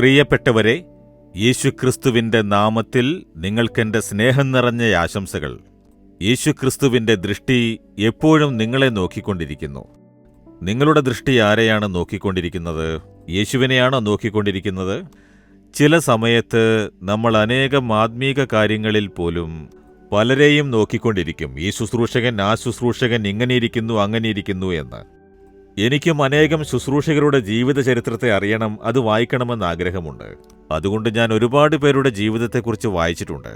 പ്രിയപ്പെട്ടവരെ, യേശുക്രിസ്തുവിന്റെ നാമത്തിൽ നിങ്ങൾക്കെന്റെ സ്നേഹം നിറഞ്ഞ ആശംസകൾ. യേശുക്രിസ്തുവിന്റെ ദൃഷ്ടി എപ്പോഴും നിങ്ങളെ നോക്കിക്കൊണ്ടിരിക്കുന്നു. നിങ്ങളുടെ ദൃഷ്ടി ആരെയാണ് നോക്കിക്കൊണ്ടിരിക്കുന്നത്? യേശുവിനെയാണോ നോക്കിക്കൊണ്ടിരിക്കുന്നത്? ചില സമയത്ത് നമ്മൾ അനേകം ആത്മീക കാര്യങ്ങളിൽ പോലും പലരെയും നോക്കിക്കൊണ്ടിരിക്കും. ഈ ശുശ്രൂഷകൻ, ആ ശുശ്രൂഷകൻ ഇങ്ങനെയിരിക്കുന്നു, അങ്ങനെയിരിക്കുന്നു എന്ന്. എനിക്കും അനേകം ശുശ്രൂഷകരുടെ ജീവിത ചരിത്രത്തെ അറിയണം, അത് വായിക്കണമെന്ന് ആഗ്രഹമുണ്ട്. അതുകൊണ്ട് ഞാൻ ഒരുപാട് പേരുടെ ജീവിതത്തെക്കുറിച്ച് വായിച്ചിട്ടുണ്ട്.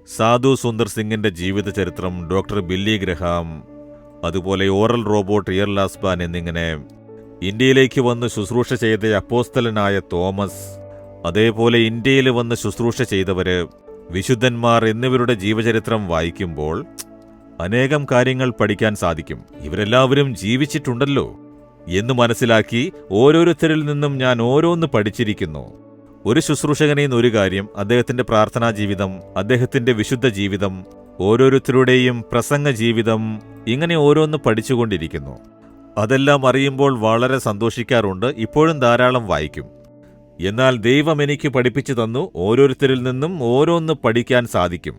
സാധു സുന്ദർ സിംഗിന്റെ ജീവിത ചരിത്രം, ഡോക്ടർ ബില്ലി ഗ്രഹാം, അതുപോലെ ഓറൽ റോബോട്ട് ഇയർലാസ്പാൻ എന്നിങ്ങനെ ഇന്ത്യയിലേക്ക് വന്ന് ശുശ്രൂഷ ചെയ്ത അപ്പോസ്തലനായ തോമസ്, അതേപോലെ ഇന്ത്യയിൽ വന്ന് ശുശ്രൂഷ ചെയ്തവര്, വിശുദ്ധന്മാർ എന്നിവരുടെ ജീവചരിത്രം വായിക്കുമ്പോൾ അനേകം കാര്യങ്ങൾ പഠിക്കാൻ സാധിക്കും. ഇവരെല്ലാവരും ജീവിച്ചിട്ടുണ്ടല്ലോ എന്ന് മനസ്സിലാക്കി ഓരോരുത്തരിൽ നിന്നും ഞാൻ ഓരോന്ന് പഠിച്ചിരിക്കുന്നു. ഒരു ശുശ്രൂഷകനിൽ നിന്ന് ഒരു കാര്യം, അദ്ദേഹത്തിന്റെ പ്രാർത്ഥനാ ജീവിതം, അദ്ദേഹത്തിന്റെ വിശുദ്ധ ജീവിതം, ഓരോരുത്തരുടെയും പ്രസംഗ ജീവിതം, ഇങ്ങനെ ഓരോന്ന് പഠിച്ചുകൊണ്ടിരിക്കുന്നു. അതെല്ലാം അറിയുമ്പോൾ വളരെ സന്തോഷിക്കാറുണ്ട്. ഇപ്പോഴും ധാരാളം വായിക്കും. എന്നാൽ ദൈവം എനിക്ക് പഠിപ്പിച്ചു തന്നു, ഓരോരുത്തരിൽ നിന്നും ഓരോന്ന് പഠിക്കാൻ സാധിക്കും.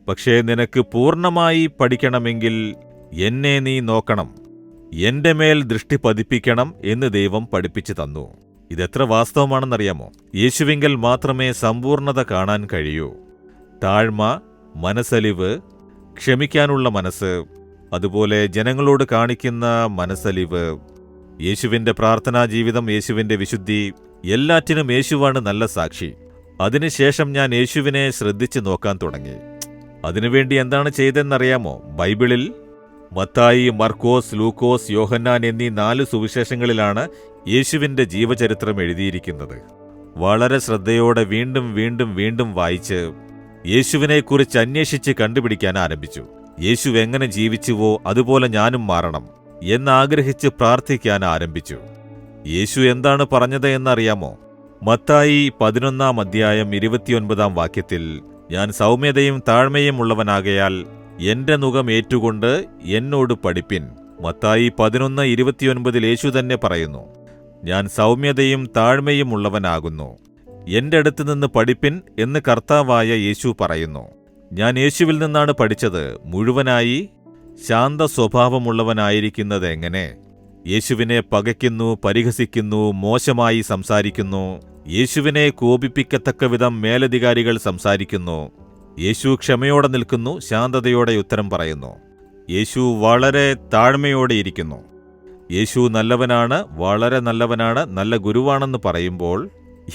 പക്ഷേ നിനക്ക് പൂർണ്ണമായി പഠിക്കണമെങ്കിൽ എന്നെ നീ നോക്കണം, എന്റെ മേൽ ദൃഷ്ടി പതിപ്പിക്കണം എന്ന് ദൈവം പഠിപ്പിച്ചു തന്നു. ഇതെത്ര വാസ്തവമാണെന്നറിയാമോ? യേശുവിങ്കൽ മാത്രമേ സമ്പൂർണത കാണാൻ കഴിയൂ. താഴ്മ, മനസ്സലിവ്, ക്ഷമിക്കാനുള്ള മനസ്സ്, അതുപോലെ ജനങ്ങളോട് കാണിക്കുന്ന മനസ്സലിവ്, യേശുവിന്റെ പ്രാർത്ഥനാ ജീവിതം, യേശുവിന്റെ വിശുദ്ധി, എല്ലാറ്റിനും യേശുവാണ് നല്ല സാക്ഷി. അതിനുശേഷം ഞാൻ യേശുവിനെ ശ്രദ്ധിച്ചു നോക്കാൻ തുടങ്ങി. അതിനുവേണ്ടി എന്താണ് ചെയ്തതെന്നറിയാമോ? ബൈബിളിൽ മത്തായി, മർക്കോസ്, ലൂക്കോസ്, യോഹന്നാൻ എന്നീ 4 സുവിശേഷങ്ങളിലാണ് യേശുവിന്റെ ജീവചരിത്രം എഴുതിയിരിക്കുന്നത്. വളരെ ശ്രദ്ധയോടെ വീണ്ടും വീണ്ടും വീണ്ടും വായിച്ച് യേശുവിനെക്കുറിച്ച് അന്വേഷിച്ച് കണ്ടുപിടിക്കാൻ ആരംഭിച്ചു. യേശു എങ്ങനെ ജീവിച്ചുവോ അതുപോലെ ഞാനും മാറണം എന്നാഗ്രഹിച്ച് പ്രാർത്ഥിക്കാൻ ആരംഭിച്ചു. യേശു എന്താണ് പറഞ്ഞത് എന്നറിയാമോ? മത്തായി 11 അധ്യായം 29 വാക്യത്തിൽ, ഞാൻ സൗമ്യതയും താഴ്മയും ഉള്ളവനാകയാൽ എന്റെ നുകം ഏറ്റുകൊണ്ട് എന്നോട് പഠിപ്പിൻ. മത്തായി 11:29 യേശു തന്നെ പറയുന്നു, ഞാൻ സൗമ്യതയും താഴ്മയും ഉള്ളവനാകുന്നു, എന്റെ അടുത്ത് നിന്ന് പഠിപ്പിൻ എന്ന് കർത്താവായ യേശു പറയുന്നു. ഞാൻ യേശുവിൽ നിന്നാണ് പഠിച്ചത്. മുഴുവനായി ശാന്ത സ്വഭാവമുള്ളവനായിരിക്കുന്നത് എങ്ങനെ? യേശുവിനെ പകയ്ക്കുന്നു, പരിഹസിക്കുന്നു, മോശമായി സംസാരിക്കുന്നു. യേശുവിനെ കോപിപ്പിക്കത്തക്ക വിധം മേലധികാരികൾ സംസാരിക്കുന്നു. യേശു ക്ഷമയോടെ നിൽക്കുന്നു, ശാന്തതയോടെ ഉത്തരം പറയുന്നു. യേശു വളരെ താഴ്മയോടെ ഇരിക്കുന്നു. യേശു നല്ലവനാണ്, വളരെ നല്ലവനാണ്, നല്ല ഗുരുവാണെന്ന് പറയുമ്പോൾ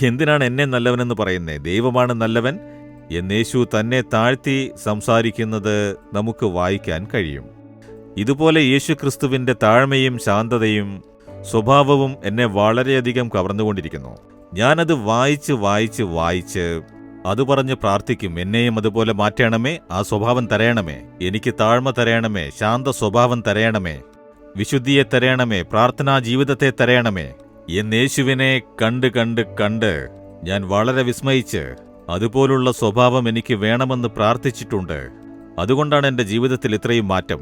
എന്തിനാണ് എന്നെ നല്ലവനെന്ന് പറയുന്നേ? ദൈവമാണ് നല്ലവൻ എന്ന് യേശു തന്നെ താഴ്ത്തി സംസാരിക്കുന്നത് നമുക്ക് വായിക്കാൻ കഴിയും. ഇതുപോലെ യേശുക്രിസ്തുവിന്റെ താഴ്മയും ശാന്തതയും സ്വഭാവവും എന്നെ വളരെയധികം കവർന്നുകൊണ്ടിരിക്കുന്നു. ഞാനത് വായിച്ച് വായിച്ച് വായിച്ച് അത് പറഞ്ഞ് പ്രാർത്ഥിക്കും, എന്നെയും അതുപോലെ മാറ്റണമേ, ആ സ്വഭാവം തരയണമേ, എനിക്ക് താഴ്മ തരയണമേ, ശാന്ത സ്വഭാവം തരയണമേ, വിശുദ്ധിയെ തരയണമേ, പ്രാർത്ഥനാ ജീവിതത്തെ തരയണമേ എന്ന് യേശുവിനെ കണ്ട് കണ്ട് കണ്ട് ഞാൻ വളരെ വിസ്മയിച്ച് അതുപോലുള്ള സ്വഭാവം എനിക്ക് വേണമെന്ന് പ്രാർത്ഥിച്ചിട്ടുണ്ട്. അതുകൊണ്ടാണ് എൻ്റെ ജീവിതത്തിൽ ഇത്രയും മാറ്റം.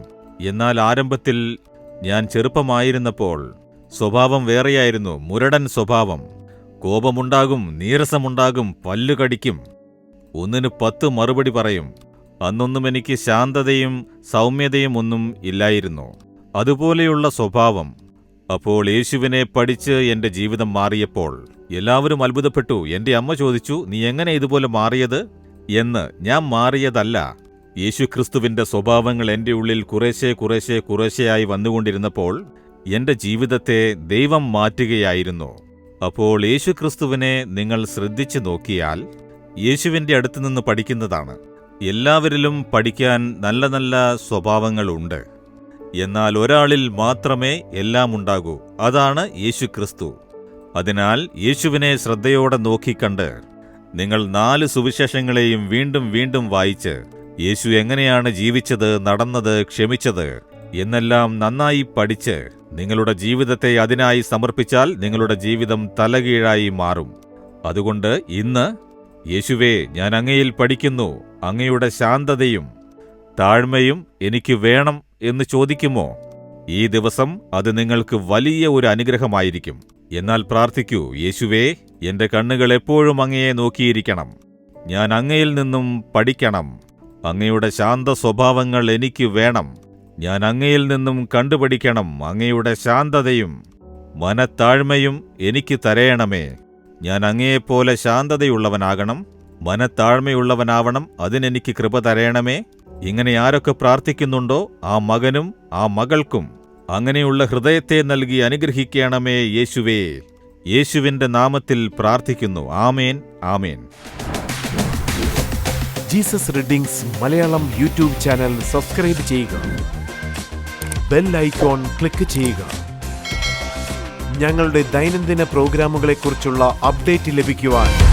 എന്നാൽ ആരംഭത്തിൽ ഞാൻ ചെറുപ്പമായിരുന്നപ്പോൾ സ്വഭാവം വേറെയായിരുന്നു. മുരടൻ സ്വഭാവം. കോപമുണ്ടാകും, നീരസമുണ്ടാകും, പല്ലുകടിക്കും, 1ന് 10 മറുപടി പറയും. അന്നൊന്നും എനിക്ക് ശാന്തതയും സൗമ്യതയും ഒന്നും ഇല്ലായിരുന്നു. അതുപോലെയുള്ള സ്വഭാവം. അപ്പോൾ യേശുവിനെ പഠിച്ച് എൻ്റെ ജീവിതം മാറിയപ്പോൾ എല്ലാവരും അത്ഭുതപ്പെട്ടു. എൻ്റെ അമ്മ ചോദിച്ചു, നീ എങ്ങനെ ഇതുപോലെ മാറിയത് എന്ന്. ഞാൻ മാറിയതല്ല, യേശുക്രിസ്തുവിന്റെ സ്വഭാവങ്ങൾ എൻ്റെ ഉള്ളിൽ കുറേശ്ശെയായി വന്നുകൊണ്ടിരുന്നപ്പോൾ എൻ്റെ ജീവിതത്തെ ദൈവം മാറ്റുകയായിരുന്നു. അപ്പോൾ യേശുക്രിസ്തുവിനെ നിങ്ങൾ ശ്രദ്ധിച്ചു നോക്കിയാൽ യേശുവിന്റെ അടുത്ത് നിന്ന് പഠിക്കുന്നതാണ്. എല്ലാവരിലും പഠിക്കാൻ നല്ല നല്ല സ്വഭാവങ്ങളുണ്ട്. എന്നാൽ ഒരാളിൽ മാത്രമേ എല്ലാം ഉണ്ടാകൂ, അതാണ് യേശുക്രിസ്തു. അതിനാൽ യേശുവിനെ ശ്രദ്ധയോടെ നോക്കിക്കണ്ട് നിങ്ങൾ 4 സുവിശേഷങ്ങളെയും വീണ്ടും വീണ്ടും വായിച്ച് യേശു എങ്ങനെയാണ് ജീവിച്ചത്, നടന്നത്, ക്ഷമിച്ചത് എന്നെല്ലാം നന്നായി പഠിച്ച് നിങ്ങളുടെ ജീവിതത്തെ അതിനായി സമർപ്പിച്ചാൽ നിങ്ങളുടെ ജീവിതം തലകീഴായി മാറും. അതുകൊണ്ട് ഇന്ന്, യേശുവേ, ഞാൻ അങ്ങയിൽ പഠിക്കുന്നു, അങ്ങയുടെ ശാന്തതയും താഴ്മയും എനിക്ക് വേണം എന്ന് ചോദിക്കുമോ? ഈ ദിവസം അത് നിങ്ങൾക്ക് വലിയ ഒരു അനുഗ്രഹമായിരിക്കും. എന്നാൽ പ്രാർത്ഥിക്കൂ, യേശുവേ, എന്റെ കണ്ണുകൾ എപ്പോഴും അങ്ങയെ നോക്കിയിരിക്കണം. ഞാൻ അങ്ങയിൽ നിന്നും പഠിക്കണം. അങ്ങയുടെ ശാന്ത സ്വഭാവങ്ങൾ എനിക്ക് വേണം. ഞാൻ അങ്ങയിൽ നിന്നും കണ്ടുപഠിക്കണം. അങ്ങയുടെ ശാന്തതയും മനത്താഴ്മയും എനിക്ക് തരയണമേ. ഞാൻ അങ്ങയെപ്പോലെ ശാന്തതയുള്ളവനാകണം, മനത്താഴ്മയുള്ളവനാവണം. അതിനെനിക്ക് കൃപ തരയണമേ. ഇങ്ങനെ ആരൊക്കെ പ്രാർത്ഥിക്കുന്നുണ്ടോ ആ മകനും ആ മകൾക്കും അങ്ങനെയുള്ള ഹൃദയത്തെ നൽകി അനുഗ്രഹിക്കണമേ യേശുവേ. യേശുവിന്റെ നാമത്തിൽ പ്രാർത്ഥിക്കുന്നു. ആമേൻ, ആമേൻ. Jesus readings Malayalam YouTube channel subscribe ചെയ്യുക. ബെൽ ഐക്കോൺ ക്ലിക്ക് ചെയ്യുക. ഞങ്ങളുടെ ദൈനംദിന പ്രോഗ്രാമുകളെക്കുറിച്ചുള്ള അപ്ഡേറ്റ് ലഭിക്കുവാൻ